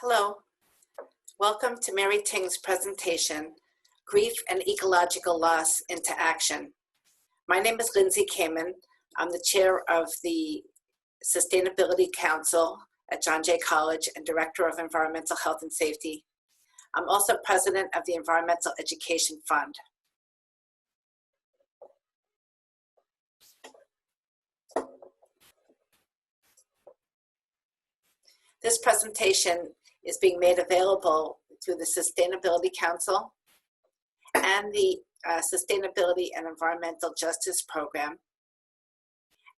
Hello, welcome to Mary Ting's presentation, Grief and Ecological Loss into Action. My name is Lindsay Kamen. I'm the chair of the Sustainability Council at John Jay College and Director of Environmental Health and Safety. I'm also president of the Environmental Education Fund. This presentation is being made available through the Sustainability Council and the Sustainability and Environmental Justice Program.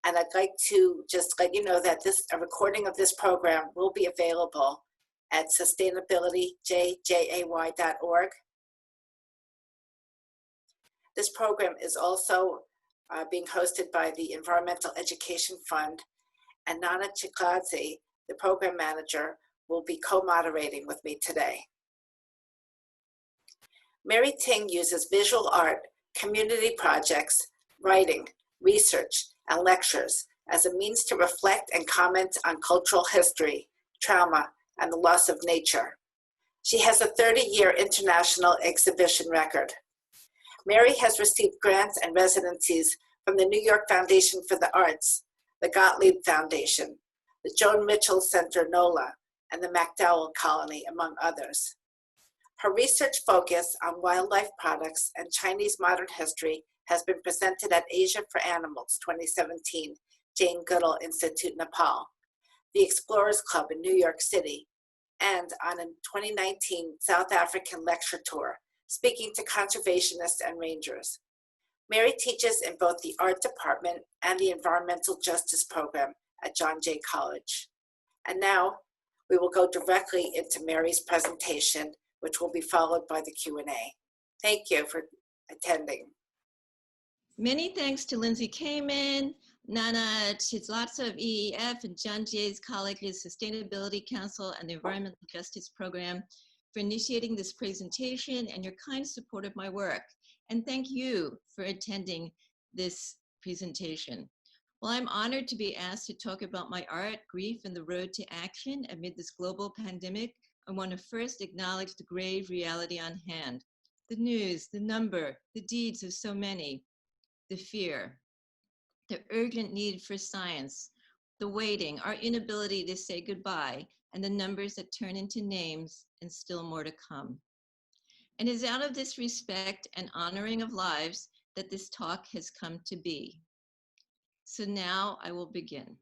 And I'd like to just let you know that a recording of this program will be available at sustainabilityjay.org. This program is also being hosted by the Environmental Education Fund, and Nana Chikladze, the program manager, will be co-moderating with me today. Mary Ting uses visual art, community projects, writing, research, and lectures as a means to reflect and comment on cultural history, trauma, and the loss of nature. She has a 30-year international exhibition record. Mary has received grants and residencies from the New York Foundation for the Arts, the Gottlieb Foundation, the Joan Mitchell Center NOLA, and the MacDowell Colony, among others. Her research focus on wildlife products and Chinese modern history has been presented at Asia for Animals 2017, Jane Goodall Institute, Nepal, the Explorers Club in New York City, and on a 2019 South African lecture tour, speaking to conservationists and rangers. Mary teaches in both the art department and the environmental justice program at John Jay College. And now we will go directly into Mary's presentation, which will be followed by the Q&A. Thank you for attending. Many thanks to Lindsay Kamen, Nana Chikladze of EEF, and John Jay College's Sustainability Council and the Environmental Justice Program for initiating this presentation and your kind support of my work. And thank you for attending this presentation. Well, I'm honored to be asked to talk about my art, grief, and the road to action amid this global pandemic. I want to first acknowledge the grave reality on hand, the news, the number, the deeds of so many, the fear, the urgent need for science, the waiting, our inability to say goodbye, and the numbers that turn into names and still more to come. And it is out of this respect and honoring of lives that this talk has come to be. So now I will begin.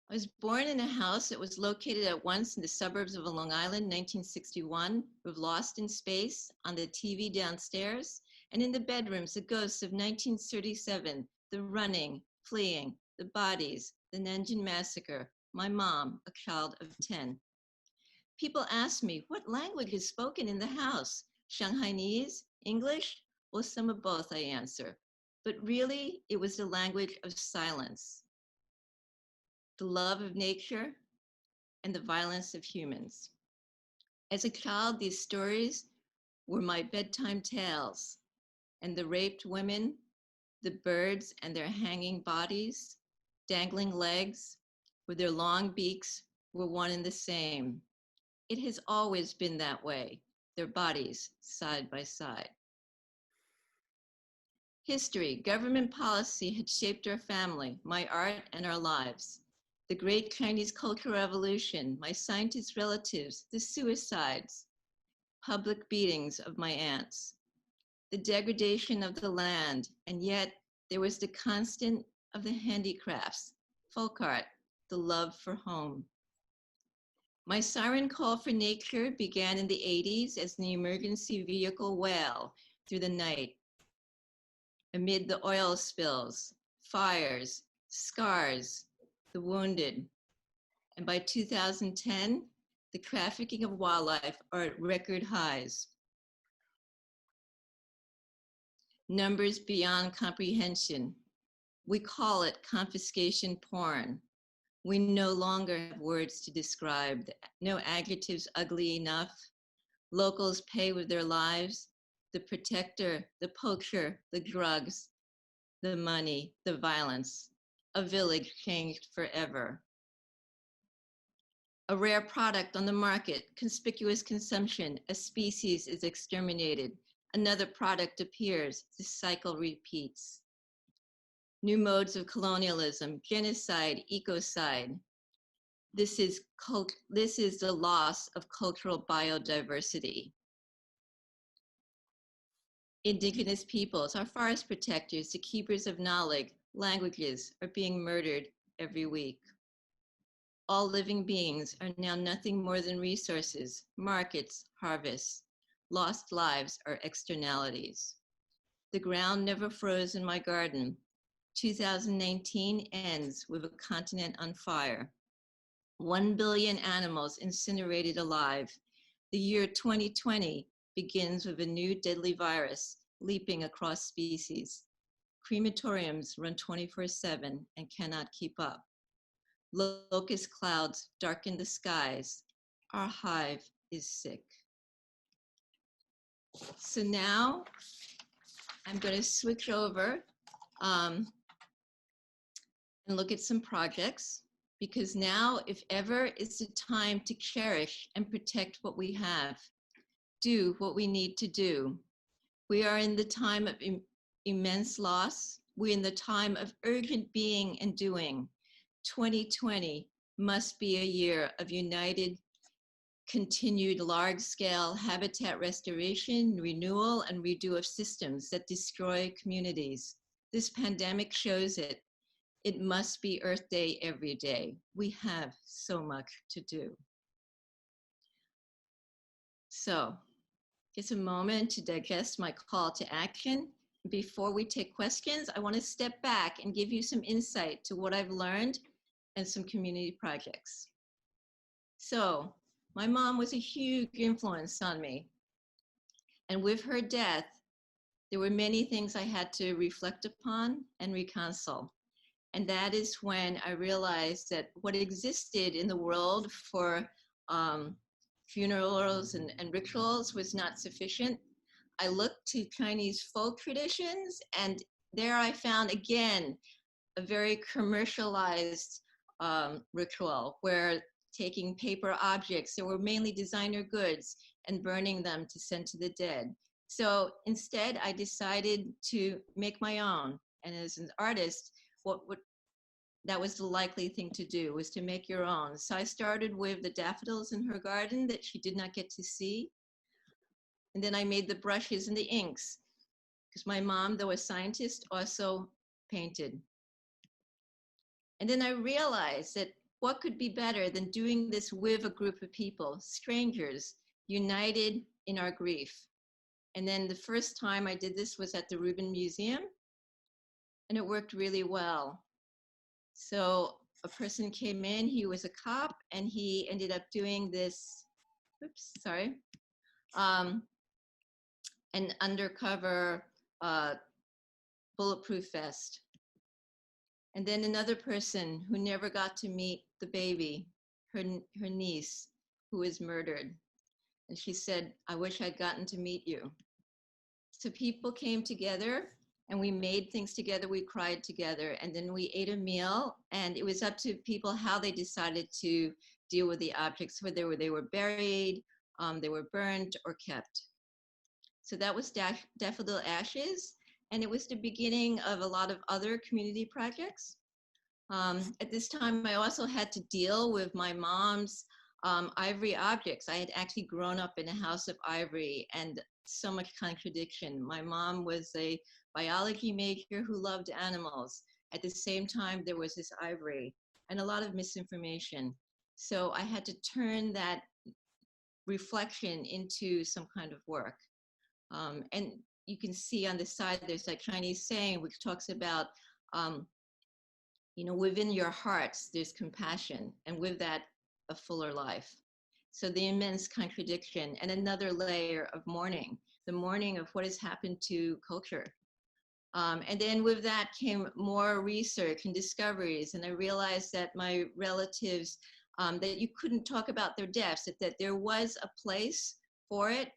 I was born in a house that was located at once in the suburbs of Long Island, 1961, with Lost in Space on the TV downstairs, and in the bedrooms, the ghosts of 1937, the running, fleeing, the bodies, the Nanjing Massacre, my mom, a child of 10. People ask me, what language is spoken in the house? Shanghainese, English? Well, some of both, I answer. But really, it was the language of silence, the love of nature, and the violence of humans. As a child, these stories were my bedtime tales, and the raped women, the birds and their hanging bodies, dangling legs, with their long beaks, were one and the same. It has always been that way, their bodies side by side. History, government policy had shaped our family, my art, and our lives. The Great Chinese Cultural Revolution, my scientist relatives, the suicides, public beatings of my aunts, the degradation of the land, and yet there was the constant of the handicrafts, folk art, the love for home. My siren call for nature began in the 80s as an emergency vehicle wail through the night, amid the oil spills, fires, scars, the wounded. And by 2010, the trafficking of wildlife are at record highs. Numbers beyond comprehension. We call it confiscation porn. We no longer have words to describe, no adjectives ugly enough. Locals pay with their lives, the protector, the poacher, the drugs, the money, the violence. A village changed forever. A rare product on the market, conspicuous consumption, a species is exterminated, another product appears, the cycle repeats. New modes of colonialism, genocide, ecocide. This is the loss of cultural biodiversity. Indigenous peoples, our forest protectors, the keepers of knowledge, languages are being murdered every week. All living beings are now nothing more than resources, markets, harvests. Lost lives are externalities. The ground never froze in my garden. 2019 ends with a continent on fire. 1 billion animals incinerated alive. The year 2020 begins with a new deadly virus leaping across species. Crematoriums run 24/7 and cannot keep up. Locust clouds darken the skies. Our hive is sick. So now I'm going to switch over and look at some projects, because now, if ever, is the time to cherish and protect what we have, do what we need to do. We are in the time of immense loss. We're in the time of urgent being and doing. 2020 must be a year of united, continued large-scale habitat restoration, renewal, and redo of systems that destroy communities. This pandemic shows it. It must be Earth Day every day. We have so much to do. So, just a moment to digest my call to action. Before we take questions, I want to step back and give you some insight to what I've learned and some community projects. So, my mom was a huge influence on me. And with her death, there were many things I had to reflect upon and reconcile. And that is when I realized that what existed in the world for funerals and rituals was not sufficient. I looked to Chinese folk traditions, and there I found, again, a very commercialized ritual where taking paper objects that were mainly designer goods and burning them to send to the dead. So instead, I decided to make my own. And as an artist, that was the likely thing to do, was to make your own. So I started with the daffodils in her garden that she did not get to see. And then I made the brushes and the inks, because my mom, though a scientist, also painted. And then I realized that what could be better than doing this with a group of people, strangers, united in our grief. And then the first time I did this was at the Rubin Museum, and it worked really well. So a person came in, he was a cop, and he ended up doing this, an undercover bulletproof vest. And then another person who never got to meet the baby, her niece, who was murdered. And she said, "I wish I'd gotten to meet you." So people came together and we made things together, we cried together, and then we ate a meal, and it was up to people how they decided to deal with the objects, whether they were buried, they were burnt or kept. So that was Daffodil Ashes, and it was the beginning of a lot of other community projects. At this time, I also had to deal with my mom's ivory objects. I had actually grown up in a house of ivory, and so much contradiction. My mom was a biology major who loved animals. At the same time, there was this ivory and a lot of misinformation. So I had to turn that reflection into some kind of work. And you can see on the side, there's a Chinese saying which talks about, within your hearts, there's compassion, and with that, a fuller life. So the immense contradiction, and another layer of mourning, the mourning of what has happened to culture. And then with that came more research and discoveries, and I realized that my relatives, that you couldn't talk about their deaths, that there was a place for it,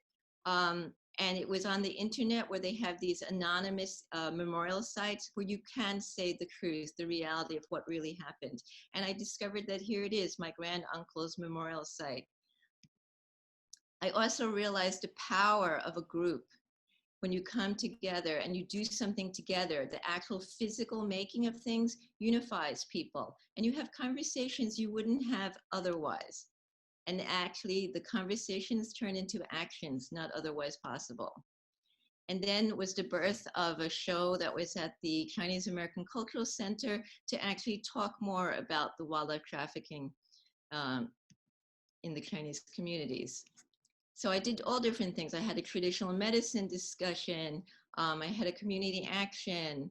And it was on the internet where they have these anonymous memorial sites where you can say the truth, the reality of what really happened. And I discovered that here it is, my grand uncle's memorial site. I also realized the power of a group. When you come together and you do something together, the actual physical making of things unifies people. And you have conversations you wouldn't have otherwise. And actually, the conversations turn into actions not otherwise possible. And then was the birth of a show that was at the Chinese American Cultural Center to actually talk more about the wildlife trafficking in the Chinese communities. So I did all different things. I had a traditional medicine discussion. I had a community action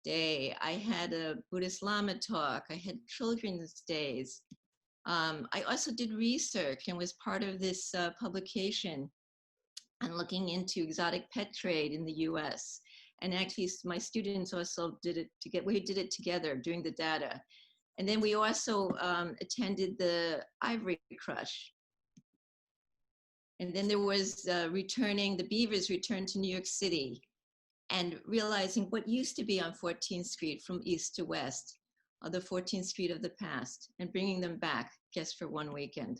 day. I had a Buddhist Lama talk. I had children's days. I also did research and was part of this publication on looking into exotic pet trade in the US. And actually my students also did it together. We did it together doing the data. And then we also attended the Ivory Crush. And then there was the beavers returned to New York City and realizing what used to be on 14th Street from east to west, the 14th Street of the past, and bringing them back just for one weekend.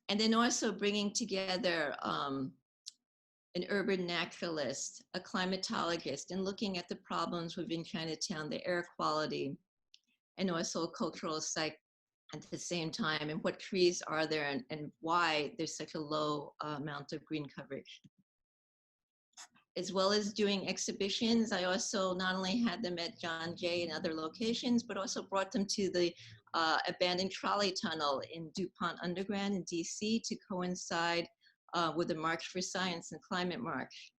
And then also bringing together an urban naturalist, a climatologist, and looking at the problems within Chinatown, the air quality, and also a cultural site at the same time, and what trees are there and why there's such a low amount of green coverage. As well as doing exhibitions, I also not only had them at John Jay and other locations, but also brought them to the abandoned trolley tunnel in DuPont Underground in DC to coincide with the March for Science and Climate March.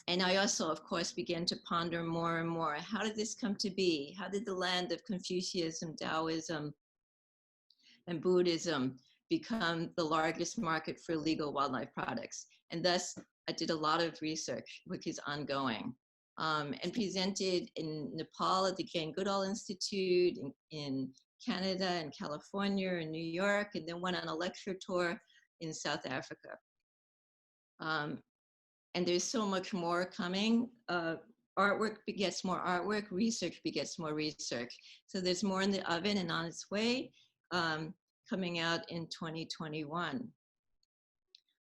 And I also, of course, began to ponder more and more, how did this come to be? How did the land of Confucianism, Taoism, and Buddhism become the largest market for illegal wildlife products? And thus, I did a lot of research, which is ongoing, and presented in Nepal at the Jane Goodall Institute, in Canada and California and New York, and then went on a lecture tour in South Africa. And there's so much more coming. Artwork begets more artwork, research begets more research. So there's more in the oven and on its way, coming out in 2021.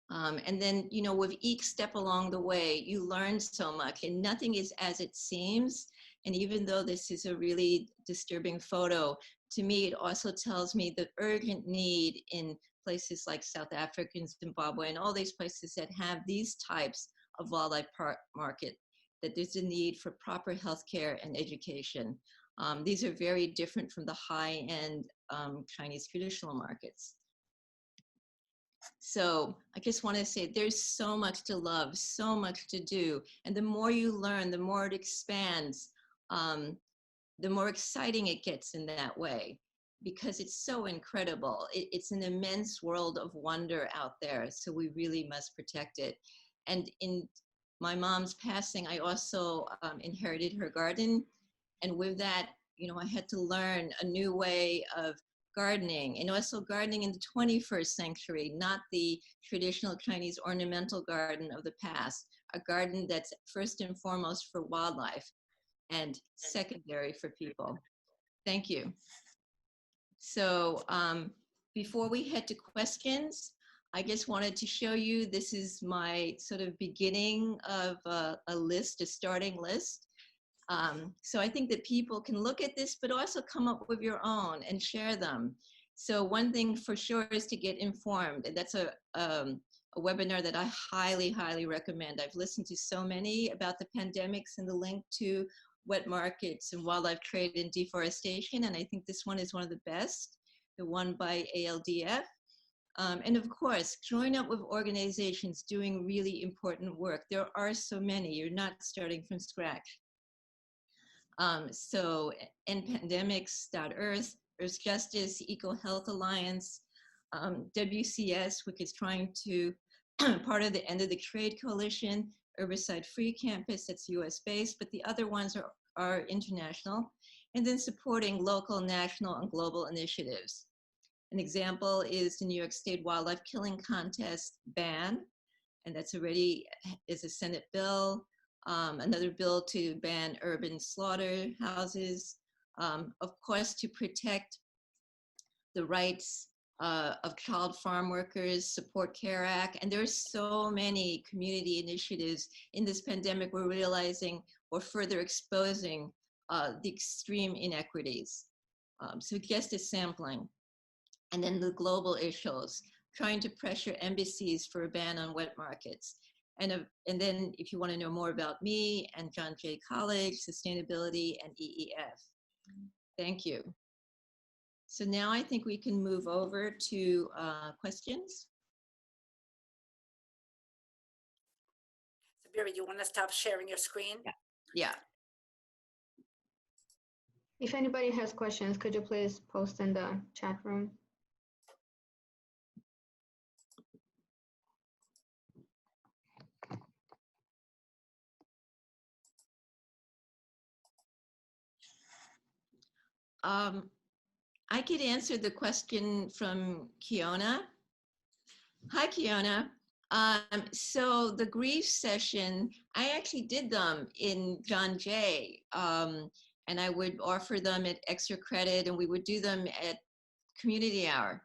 And then, you know, with each step along the way, you learn so much, and nothing is as it seems. And even though this is a really disturbing photo, to me, it also tells me the urgent need in places like South Africa and Zimbabwe and all these places that have these types of wildlife market, that there's a need for proper healthcare and education. These are very different from the high-end Chinese traditional markets. So I just want to say there's so much to love, so much to do. And the more you learn, the more it expands, the more exciting it gets in that way, because it's so incredible. It's an immense world of wonder out there. So we really must protect it. And in my mom's passing, I also inherited her garden. And with that, you know, I had to learn a new way of gardening, and also gardening in the 21st century, not the traditional Chinese ornamental garden of the past, a garden that's first and foremost for wildlife and secondary for people. Thank you. So before we head to questions, I just wanted to show you, this is my sort of beginning of a list, a starting list. So I think that people can look at this, but also come up with your own and share them. So one thing for sure is to get informed. And that's a webinar that I highly, highly recommend. I've listened to so many about the pandemics and the link to wet markets and wildlife trade and deforestation. And I think this one is one of the best, the one by ALDF. And of course, join up with organizations doing really important work. There are so many, you're not starting from scratch. So endpandemics.earth, Earth Justice, Eco Health Alliance, WCS, which is trying to, part of the End of the Trade Coalition, Herbicide Free Campus, that's US based, but the other ones are international, and then supporting local, national, and global initiatives. An example is the New York State Wildlife Killing Contest ban, and that's already is a Senate bill. Another bill to ban urban slaughterhouses, of course, to protect the rights of child farm workers, Support Care Act, and there's so many community initiatives in this pandemic. We're realizing or further exposing the extreme inequities. So just a sampling. And then the global issues, trying to pressure embassies for a ban on wet markets. And then if you want to know more about me and John Jay College, sustainability, and EEF. Thank you. So now I think we can move over to questions. Sabira, you want to stop sharing your screen? Yeah. If anybody has questions, could you please post in the chat room? I could answer the question from Kiona. Hi, Kiona. So the grief session, I actually did them in John Jay, and I would offer them at extra credit, and we would do them at community hour.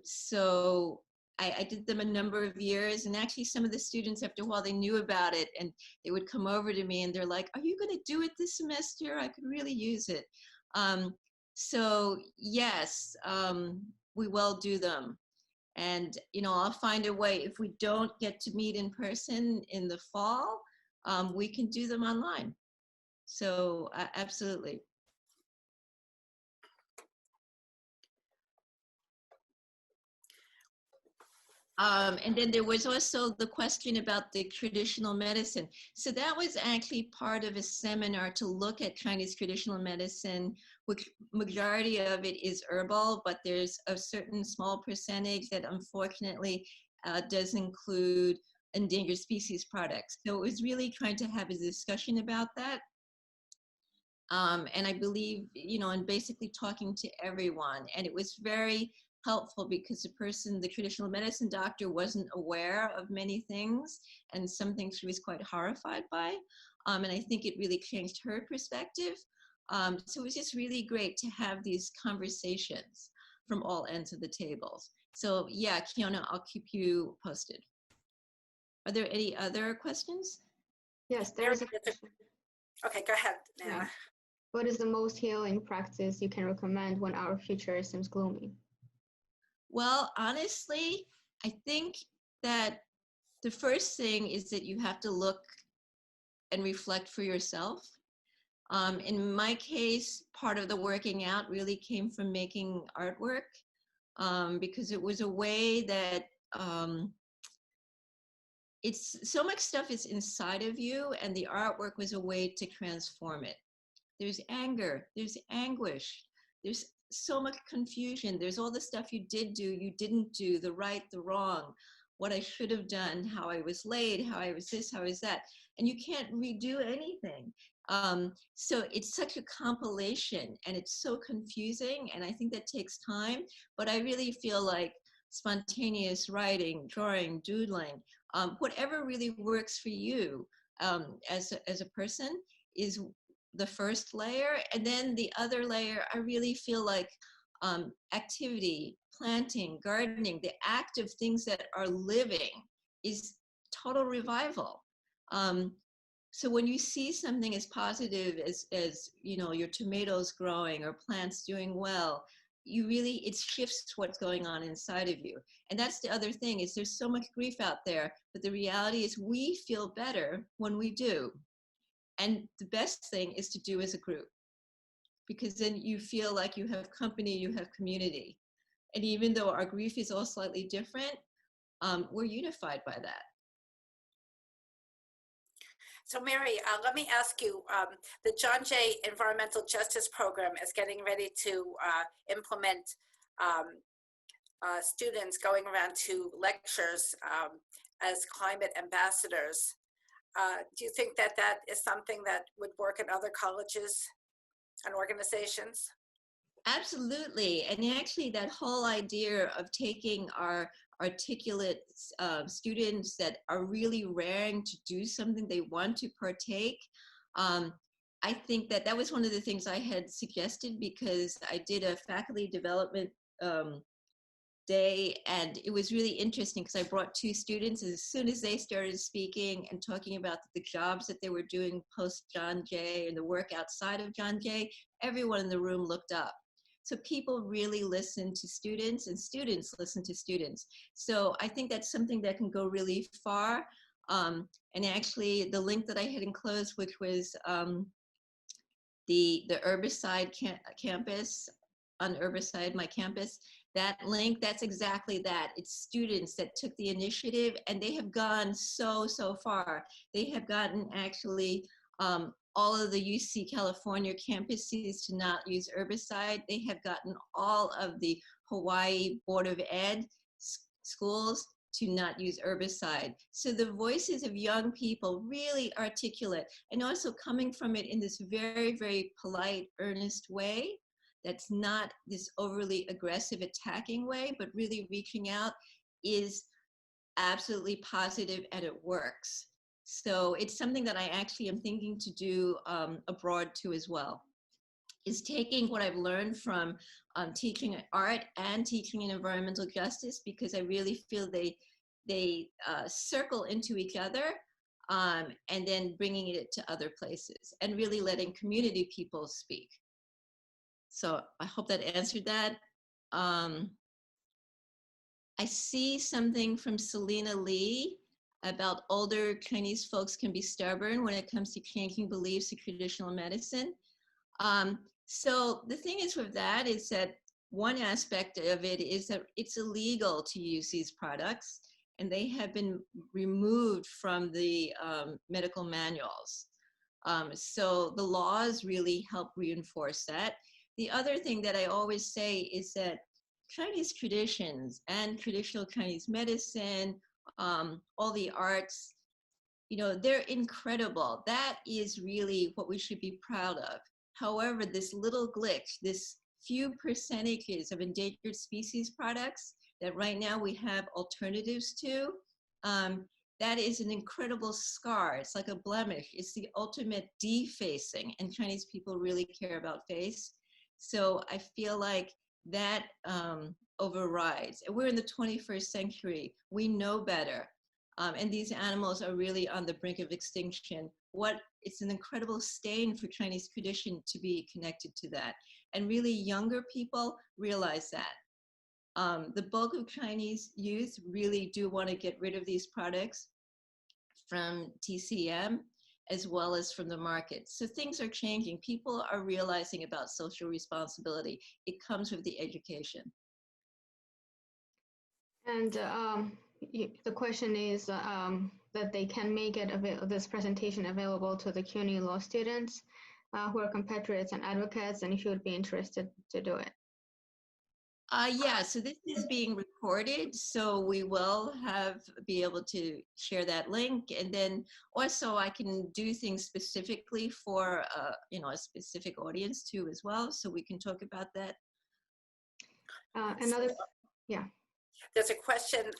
So I did them a number of years, and actually some of the students, after a while, they knew about it, and they would come over to me and they're like, are you going to do it this semester? I could really use it. So yes, we will do them. And, I'll find a way. If we don't get to meet in person in the fall, we can do them online. So absolutely. And then there was also the question about the traditional medicine. So that was actually part of a seminar to look at Chinese traditional medicine, which majority of it is herbal, but there's a certain small percentage that unfortunately does include endangered species products. So it was really trying to have a discussion about that. And I believe, and basically talking to everyone. And it was very helpful because the traditional medicine doctor, wasn't aware of many things, and some things she was quite horrified by. And I think it really changed her perspective. So it was just really great to have these conversations from all ends of the tables. So yeah, Kiona, I'll keep you posted. Are there any other questions? Yes, there is a question. Okay, go ahead, Nana. Yeah. What is the most healing practice you can recommend when our future seems gloomy? Well, honestly, I think that the first thing is that you have to look and reflect for yourself. In my case, part of the working out really came from making artwork, because it was a way that it's so much stuff is inside of you, and the artwork was a way to transform it. There's anger, there's anguish, there's so much confusion. There's all the stuff you did do, you didn't do, the right, the wrong, what I should have done, how I was late, how I was this, how I was that. And you can't redo anything. So it's such a compilation, and it's so confusing, and I think that takes time. But I really feel like spontaneous writing, drawing, doodling, whatever really works for you as a person is the first layer. And then the other layer, I really feel like activity, planting, gardening, the act of things that are living is total revival. So when you see something as positive as your tomatoes growing or plants doing well, it shifts what's going on inside of you. And that's the other thing, is there's so much grief out there, but the reality is we feel better when we do. And the best thing is to do as a group, because then you feel like you have company, you have community. And even though our grief is all slightly different, we're unified by that. So Mary, let me ask you, the John Jay Environmental Justice Program is getting ready to implement students going around to lectures as climate ambassadors. Do you think that that is something that would work at other colleges and organizations? Absolutely. And actually that whole idea of taking our articulate students that are really raring to do something, they want to partake. I think that that was one of the things I had suggested, because I did a faculty development day, and it was really interesting because I brought two students. As soon as they started speaking and talking about the jobs that they were doing post John Jay and the work outside of John Jay, everyone in the room looked up. So people really listen to students, and students listen to students. So I think that's something that can go really far. And actually the link that I had enclosed, which was the Herbicide campus, on Herbicide, my campus, that link, that's exactly that. It's students that took the initiative, and they have gone so far. They have gotten actually all of the UC California campuses to not use herbicide. They have gotten all of the Hawaii Board of Ed schools to not use herbicide. So the voices of young people, really articulate, and also coming from it in this very polite, earnest way, that's not this overly aggressive, attacking way, but really reaching out, is absolutely positive, and it works. So it's something that I actually am thinking to do abroad too as well, is taking what I've learned from teaching art and teaching in environmental justice, because I really feel they circle into each other, and then bringing it to other places and really letting community people speak. So I hope that answered that. I see something from Selena Lee about older Chinese folks can be stubborn when it comes to changing beliefs in traditional medicine. So the thing is with that is that one aspect of it is that it's illegal to use these products, and they have been removed from the medical manuals. So the laws really help reinforce that. The other thing that I always say is that Chinese traditions and traditional Chinese medicine, all the arts, you know, they're incredible. That is really what we should be proud of. However, this little glitch, this few percentages of endangered species products that right now we have alternatives to, that is an incredible scar. It's like a blemish. It's the ultimate defacing, and Chinese people really care about face. So I feel like that overrides. And we're in the 21st century. We know better. And these animals are really on the brink of extinction. It's an incredible stain for Chinese tradition to be connected to that. And really younger people realize that. The bulk of Chinese youth really do want to get rid of these products from TCM as well as from the market. So things are changing. People are realizing about social responsibility. It comes with the education. And the question is that they can make this presentation available to the CUNY law students who are compatriots and advocates, and if you would be interested to do it. Yeah, so this is being recorded, so we will be able to share that link, and then also I can do things specifically for a specific audience too as well, so we can talk about that. Yeah. There's a question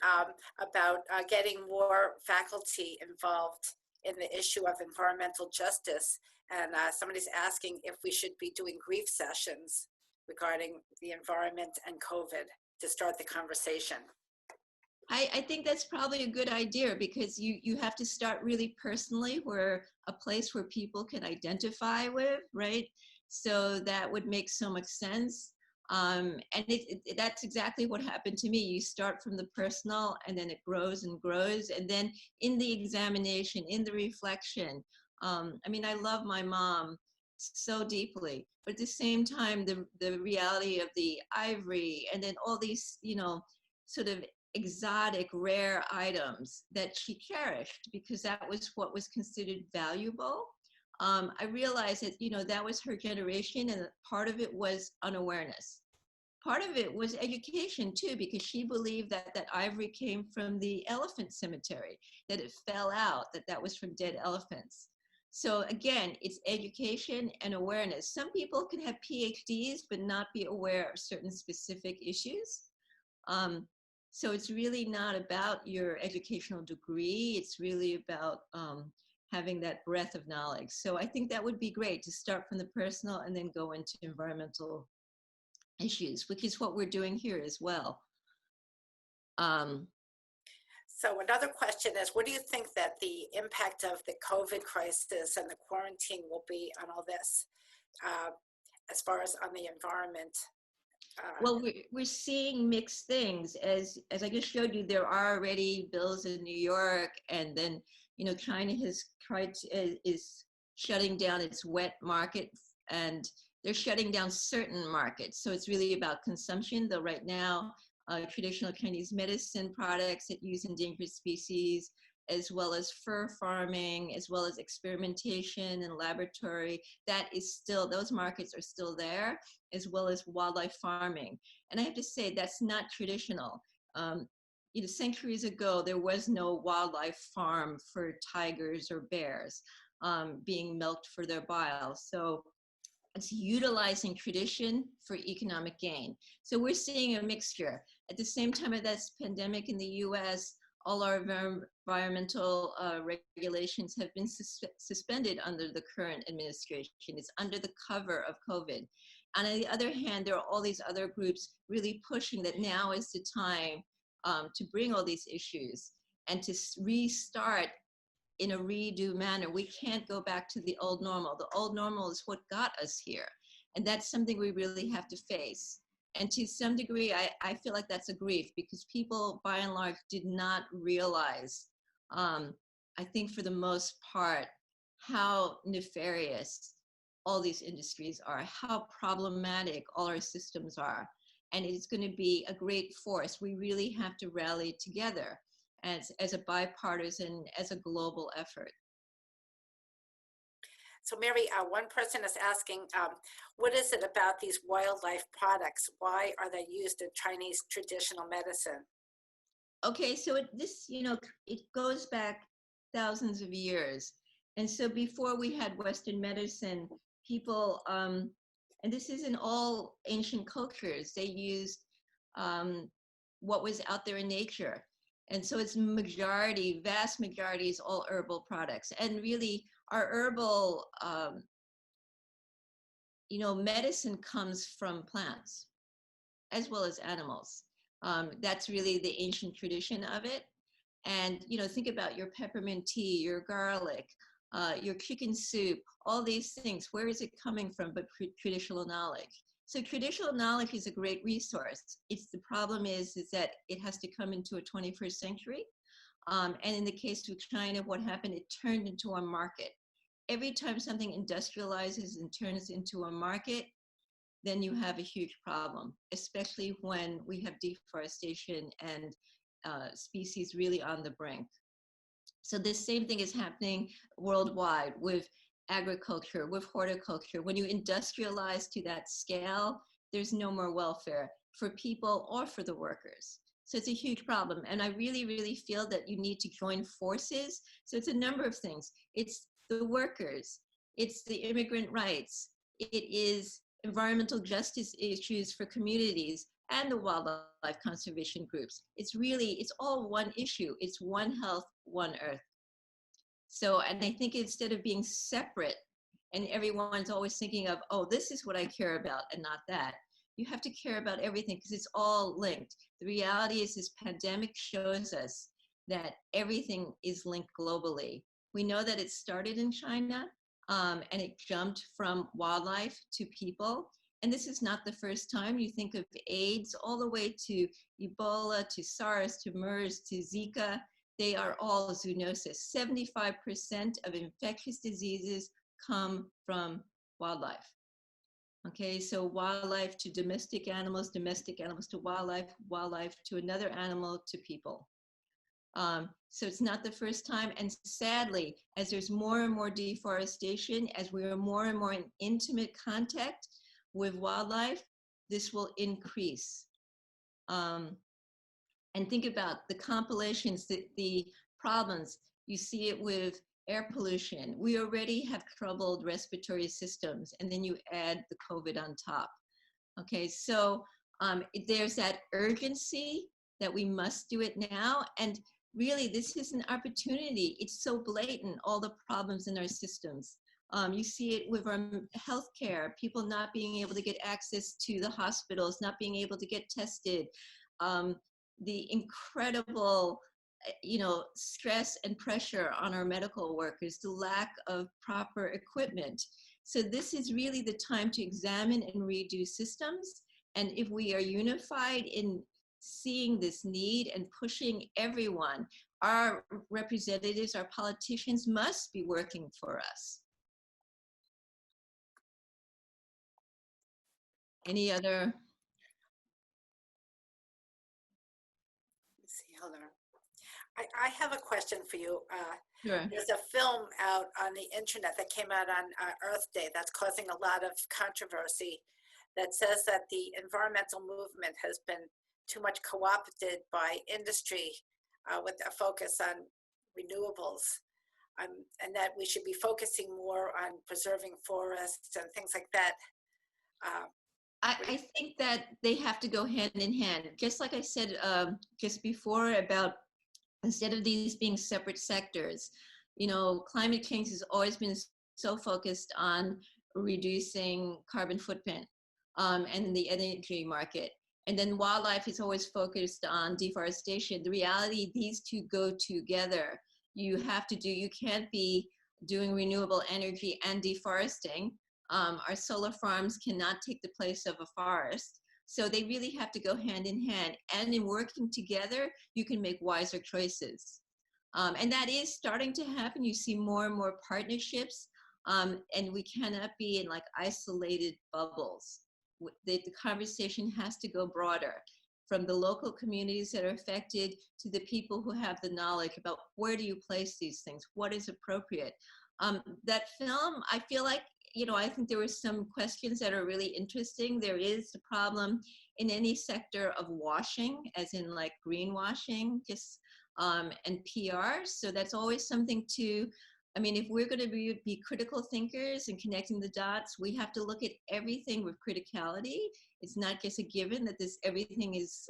about getting more faculty involved in the issue of environmental justice, and somebody's asking if we should be doing grief sessions regarding the environment and COVID to start the conversation. I think that's probably a good idea, because you have to start really personally, where a place where people can identify with, right? So that would make so much sense. And that's exactly what happened to me. You start from the personal, and then it grows and grows. And then in the examination, in the reflection, I mean, I love my mom so deeply, but at the same time, the reality of the ivory, and then all these, sort of exotic, rare items that she cherished, because that was what was considered valuable. I realized that, that was her generation, and part of it was unawareness. Part of it was education too, because she believed that that ivory came from the elephant cemetery, that it fell out, that was from dead elephants. So again, it's education and awareness. Some people can have PhDs but not be aware of certain specific issues. So it's really not about your educational degree. It's really about having that breadth of knowledge. So I think that would be great to start from the personal and then go into environmental issues, which is what we're doing here as well. So another question is, what do you think that the impact of the COVID crisis and the quarantine will be on all this, as far as on the environment? Well, we're seeing mixed things. As I just showed you, there are already bills in New York, and then, you know, China has tried to, is shutting down its wet market, and they're shutting down certain markets. So it's really about consumption, though right now, traditional Chinese medicine products that use endangered species, as well as fur farming, as well as experimentation and laboratory, that is still, those markets are still there, as well as wildlife farming. And I have to say, that's not traditional. You know, centuries ago, there was no wildlife farm for tigers or bears being milked for their bile. So it's utilizing tradition for economic gain. So we're seeing a mixture. At the same time of this pandemic in the US, all our environmental regulations have been suspended under the current administration. It's under the cover of COVID. And on the other hand, there are all these other groups really pushing that now is the time to bring all these issues and to restart in a redo manner. We can't go back to the old normal. The old normal is what got us here. And that's something we really have to face. And to some degree, I feel like that's a grief, because people, by and large, did not realize, I think for the most part, how nefarious all these industries are, how problematic all our systems are. And it's going to be a great force. We really have to rally together as a bipartisan, as a global effort. So Mary, one person is asking, what is it about these wildlife products? Why are they used in Chinese traditional medicine? Okay, so this, you know, it goes back thousands of years. And so before we had Western medicine, people, and this is in all ancient cultures, they used what was out there in nature. And so it's majority, vast majority is all herbal products. And really our herbal, you know, medicine comes from plants as well as animals. That's really the ancient tradition of it. And, you know, think about your peppermint tea, your garlic, your chicken soup, all these things. Where is it coming from but traditional knowledge? So traditional knowledge is a great resource. It's the problem is that it has to come into a 21st century. And in the case of China, what happened, it turned into a market. Every time something industrializes and turns into a market, then you have a huge problem, especially when we have deforestation and species really on the brink. So this same thing is happening worldwide with agriculture, with horticulture. When you industrialize to that scale, there's no more welfare for people or for the workers. So it's a huge problem. And I really, really feel that you need to join forces. So it's a number of things. It's the workers, it's the immigrant rights, it is environmental justice issues for communities and the wildlife conservation groups. It's really, it's all one issue. It's one health, one earth. So, and I think instead of being separate and everyone's always thinking of, oh, this is what I care about and not that, you have to care about everything because it's all linked. The reality is this pandemic shows us that everything is linked globally. We know that it started in China and it jumped from wildlife to people. And this is not the first time. You think of AIDS all the way to Ebola, to SARS, to MERS, to Zika. They are all zoonosis. 75% of infectious diseases come from wildlife. Okay, so wildlife to domestic animals to wildlife, wildlife to another animal to people. So it's not the first time. And sadly, as there's more and more deforestation, as we are more and more in intimate contact with wildlife, this will increase. And think about the compilations, the problems. You see it with air pollution. We already have troubled respiratory systems, and then you add the COVID on top. Okay, so there's that urgency that we must do it now. And really, this is an opportunity. It's so blatant, all the problems in our systems. You see it with our healthcare, people not being able to get access to the hospitals, not being able to get tested, the incredible stress and pressure on our medical workers, the lack of proper equipment. So this is really the time to examine and redo systems. And if we are unified in seeing this need and pushing everyone, our representatives, our politicians must be working for us. Any other? Let's see, hold on. I have a question for you. Sure. There's a film out on the internet that came out on Earth Day that's causing a lot of controversy, that says that the environmental movement has been too much co-opted by industry with a focus on renewables, and that we should be focusing more on preserving forests and things like that. I think that they have to go hand in hand. Just like I said just before about, instead of these being separate sectors, climate change has always been so focused on reducing carbon footprint and the energy market. And then wildlife is always focused on deforestation. The reality, these two go together. You can't be doing renewable energy and deforesting. Our solar farms cannot take the place of a forest. So they really have to go hand in hand. And in working together, you can make wiser choices. And that is starting to happen. You see more and more partnerships, and we cannot be in like isolated bubbles. The conversation has to go broader, from the local communities that are affected to the people who have the knowledge about where do you place these things, what is appropriate. That film, I feel like, I think there were some questions that are really interesting. There is a problem in any sector of washing, as in like greenwashing, just and PR. So that's always something to, if we're going to be critical thinkers and connecting the dots, we have to look at everything with criticality. It's not just a given that everything is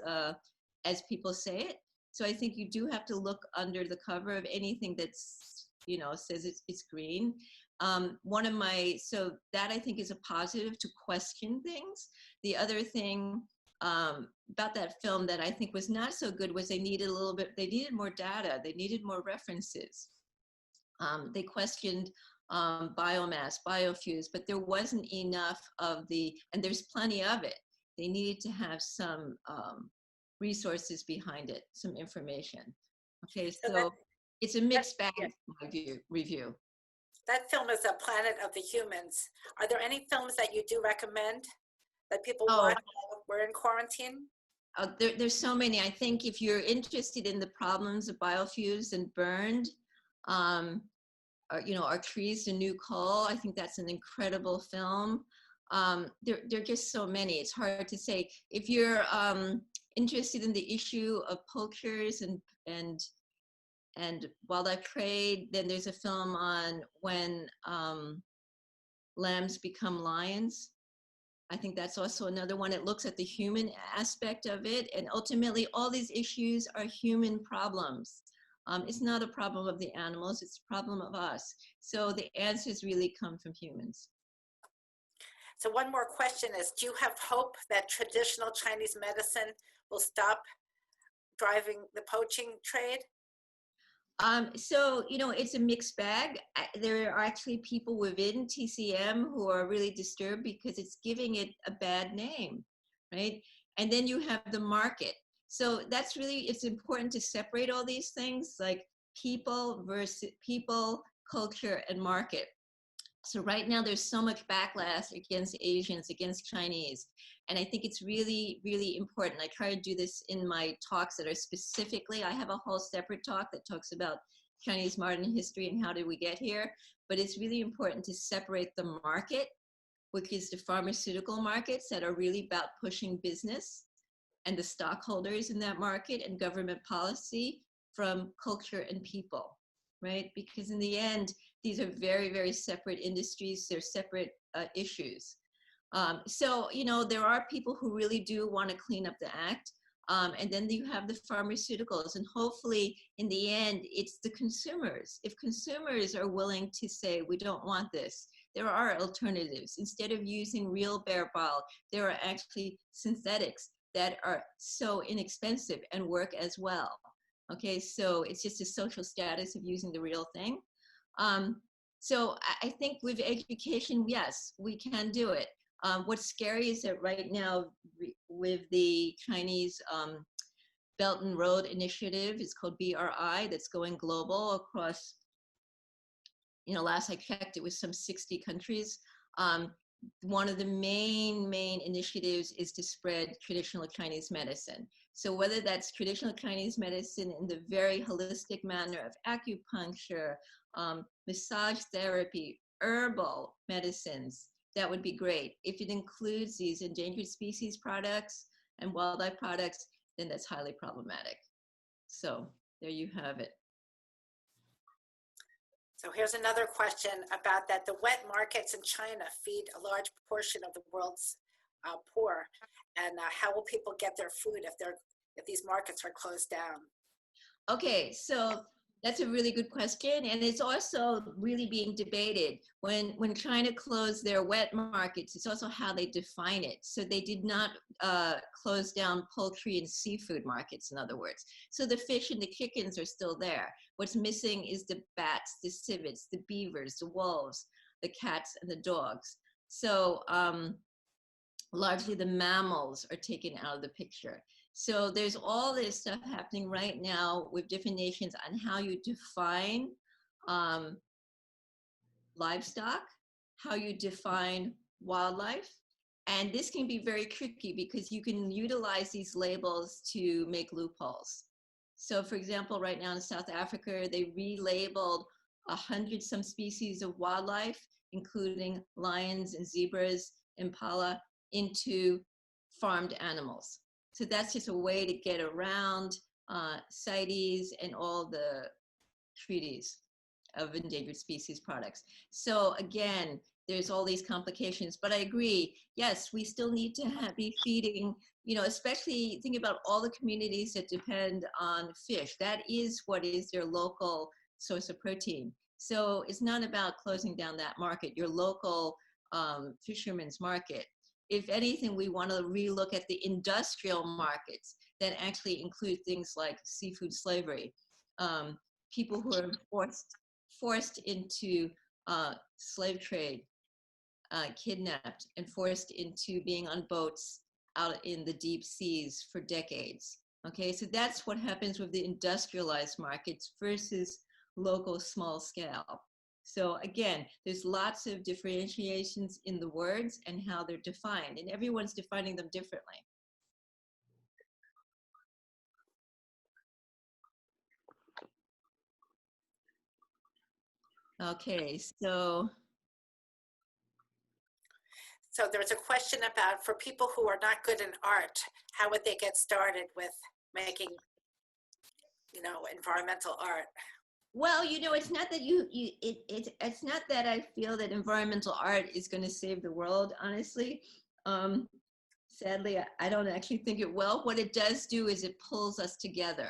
as people say it. So I think you do have to look under the cover of anything that's, says it's green. So that I think is a positive, to question things. The other thing about that film that I think was not so good was they needed more data, they needed more references. They questioned biomass, biofuels, but there wasn't enough and there's plenty of it. They needed to have some resources behind it, some information. Okay, so it's a mixed bag, in my review. That film is A Planet of the Humans. Are there any films that you do recommend that people watch while we're in quarantine? There's so many. I think if you're interested in the problems of biofuels and burned, Are Trees the New Coal? I think that's an incredible film. There are just so many. It's hard to say. If you're interested in the issue of poachers and wildlife trade, then there's a film on when lambs become lions. I think that's also another one. It looks at the human aspect of it, and ultimately all these issues are human problems. It's not a problem of the animals, it's a problem of us. So the answers really come from humans. So one more question is, do you have hope that traditional Chinese medicine will stop driving the poaching trade? It's a mixed bag. There are actually people within TCM who are really disturbed because it's giving it a bad name, right? And then you have the market. So that's really, it's important to separate all these things, like people versus people, culture, and market. So right now there's so much backlash against Asians, against Chinese. And I think it's really, really important. I try to do this in my talks that are specifically, I have a whole separate talk that talks about Chinese modern history and how did we get here. But it's really important to separate the market, which is the pharmaceutical markets that are really about pushing business, and the stockholders in that market and government policy, from culture and people, right? Because in the end, these are very, very separate industries. They're separate issues. There are people who really do want to clean up the act. And then you have the pharmaceuticals, and hopefully in the end, it's the consumers. If consumers are willing to say, we don't want this, there are alternatives. Instead of using real bear bile, there are actually synthetics that are so inexpensive and work as well. Okay, so it's just a social status of using the real thing. So I think with education, yes, we can do it. What's scary is that right now with the Chinese Belt and Road Initiative, it's called BRI, that's going global across, last I checked, it was some 60 countries. One of the main initiatives is to spread traditional Chinese medicine. So whether that's traditional Chinese medicine in the very holistic manner of acupuncture, massage therapy, herbal medicines, that would be great. If it includes these endangered species products and wildlife products, then that's highly problematic. So there you have it. So here's another question about that. The wet markets in China feed a large portion of the world's poor. And how will people get their food if these markets are closed down? Okay, so that's a really good question, and it's also really being debated. When China closed their wet markets, it's also how they define it. So they did not close down poultry and seafood markets, in other words. So the fish and the chickens are still there. What's missing is the bats, the civets, the beavers, the wolves, the cats, and the dogs. So largely the mammals are taken out of the picture. So there's all this stuff happening right now with different nations on how you define livestock, how you define wildlife. And this can be very tricky because you can utilize these labels to make loopholes. So for example, right now in South Africa, they relabeled 100-some species of wildlife, including lions and zebras, impala, into farmed animals. So that's just a way to get around CITES and all the treaties of endangered species products. So again, there's all these complications, but I agree, yes, we still need to be feeding, especially think about all the communities that depend on fish. That is what is their local source of protein. So it's not about closing down that market, your local fisherman's market. If anything, we want to relook at the industrial markets that actually include things like seafood slavery, people who are forced into slave trade, kidnapped and forced into being on boats out in the deep seas for decades. Okay, so that's what happens with the industrialized markets versus local small scale. So again, there's lots of differentiations in the words and how they're defined, and everyone's defining them differently. Okay, so there's a question about, for people who are not good in art, how would they get started with making, environmental art? Well, it's not that it's not that I feel that environmental art is going to save the world, honestly. Sadly, I don't actually think it will. What it does do is it pulls us together.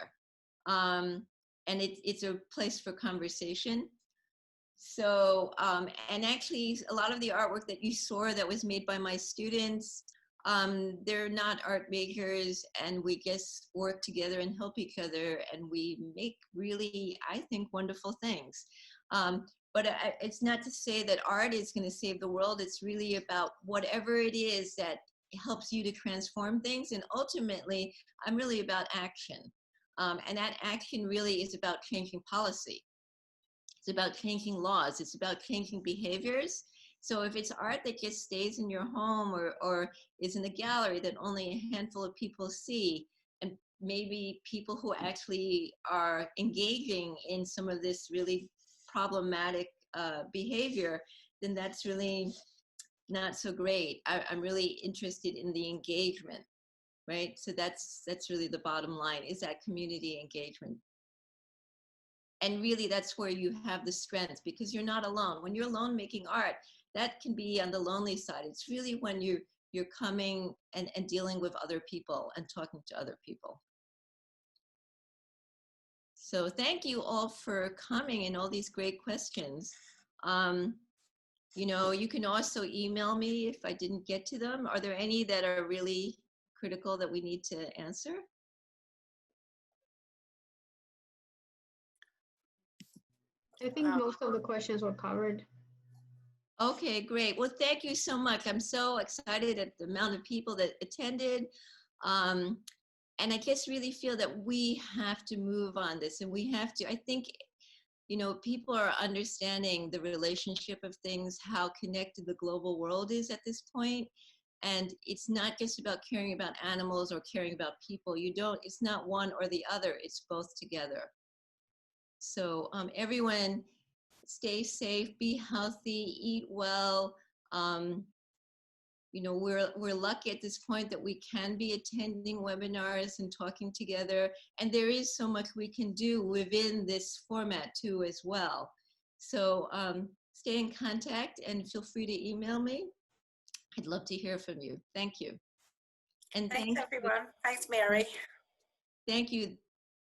And it's a place for conversation. So, and actually a lot of the artwork that you saw that was made by my students, they're not art makers, and we just work together and help each other, and we make really, I think, wonderful things. But it's not to say that art is going to save the world. It's really about whatever it is that helps you to transform things. And ultimately, I'm really about action. And that action really is about changing policy. It's about changing laws. It's about changing behaviors. So if it's art that just stays in your home or is in a gallery that only a handful of people see, and maybe people who actually are engaging in some of this really problematic behavior, then that's really not so great. I'm really interested in the engagement, right? So that's really the bottom line, is that community engagement. And really, that's where you have the strength, because you're not alone. When you're alone making art, that can be on the lonely side. It's really when you're you're coming and dealing with other people and talking to other people. So thank you all for coming and all these great questions. You know, you can also email me if I didn't get to them. Are there any that are really critical that we need to answer? I think most of the questions were covered. Okay, great. Well, thank you so much. I'm so excited at the amount of people that attended. And I just really feel that we have to move on this, and we have to, I think, you know, people are understanding the relationship of things, how connected the global world is at this point. And it's not just about caring about animals or caring about people. It's not one or the other, it's both together. So everyone, stay safe, be healthy, eat well. You know, we're lucky at this point that we can be attending webinars and talking together, and there is so much we can do within this format too as well. So stay in contact and feel free to email me. I'd love to hear from you. Thank you. And Thanks, everyone. Thanks, Mary. Thank you,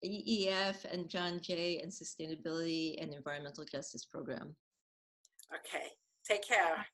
EEF and John Jay and Sustainability and Environmental Justice Program. Okay, take care.